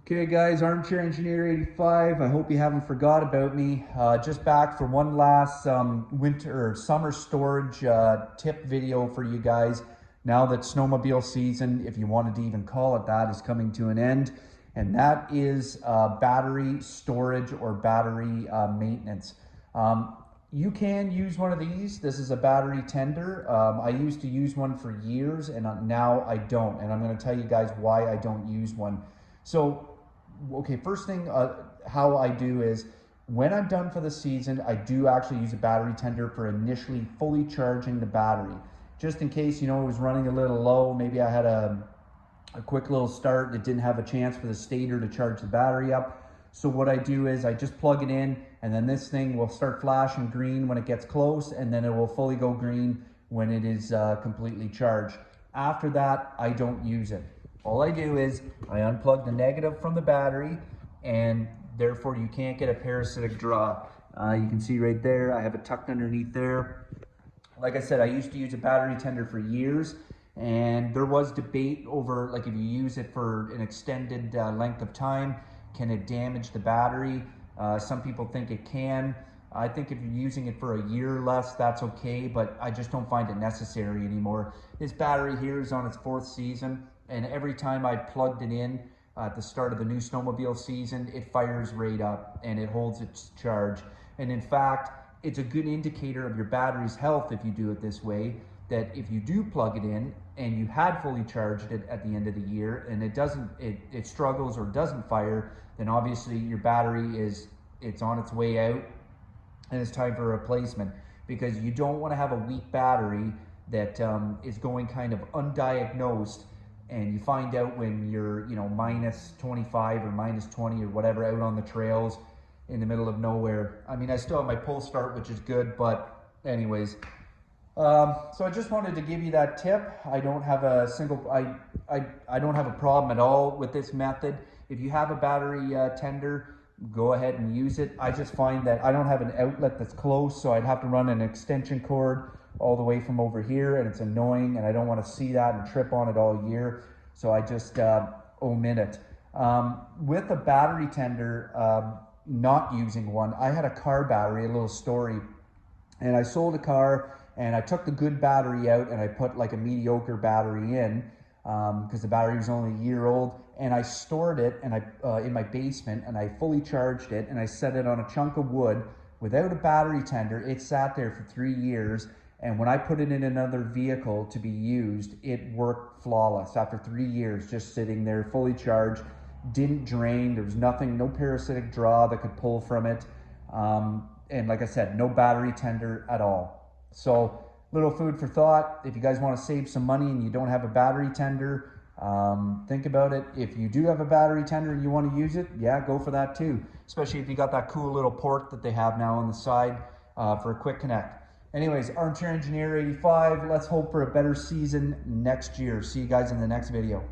Okay guys, Armchair Engineer 85. I hope you haven't forgot about me. Just back for one last winter or summer storage tip video for you guys. Now that snowmobile season, if you wanted to even call it that, is coming to an end. And that is battery storage or battery maintenance. You can use one of these. This is a battery tender. I used to use one for years and now I don't. And I'm going to tell you guys why I don't use one. So, okay, first thing how I do is when I'm done for the season, I do actually use a battery tender for initially fully charging the battery. Just in case, it was running a little low. Maybe I had a quick little start that didn't have a chance for the stator to charge the battery up. So what I do is I just plug it in, and then this thing will start flashing green when it gets close, and then it will fully go green when it is completely charged. After that, I don't use it. All I do is I unplug the negative from the battery, and therefore you can't get a parasitic draw. You can see right there, I have it tucked underneath there. Like I said, I used to use a battery tender for years, and there was debate over, like, if you use it for an extended length of time, can it damage the battery? Some people think it can. I think if you're using it for a year or less, that's okay, but I just don't find it necessary anymore. This battery here is on its 4th season, and every time I plugged it in at the start of the new snowmobile season, it fires right up and it holds its charge. And in fact, it's a good indicator of your battery's health if you do it this way, that if you do plug it in and you had fully charged it at the end of the year and it struggles or doesn't fire, then obviously your battery it's on its way out and it's time for a replacement, because you don't want to have a weak battery that is going kind of undiagnosed, and you find out when you're minus 25 or minus 20 or whatever out on the trails in the middle of nowhere. I mean, I still have my pull start, which is good, but anyways. So I just wanted to give you that tip. I don't have a I don't have a problem at all with this method. If you have a battery tender, go ahead and use it. I just find that I don't have an outlet that's close, so I'd have to run an extension cord all the way from over here, and it's annoying, and I don't want to see that and trip on it all year, so I just omit it. With a battery tender, not using one, I had a car battery, a little story, and I sold a car, and I took the good battery out and I put like a mediocre battery in, because the battery was only a year old, and I stored it and in my basement, and I fully charged it, and I set it on a chunk of wood without a battery tender. It sat there for 3 years, and when I put it in another vehicle to be used, it worked flawless after 3 years, just sitting there fully charged, didn't drain, there was nothing, no parasitic draw that could pull from it, and like I said, no battery tender at all. So, little food for thought. If you guys want to save some money and you don't have a battery tender, think about it. If you do have a battery tender and you want to use it, yeah, go for that too. Especially if you got that cool little port that they have now on the side for a quick connect. Anyways, Armchair Engineer 85, let's hope for a better season next year. See you guys in the next video.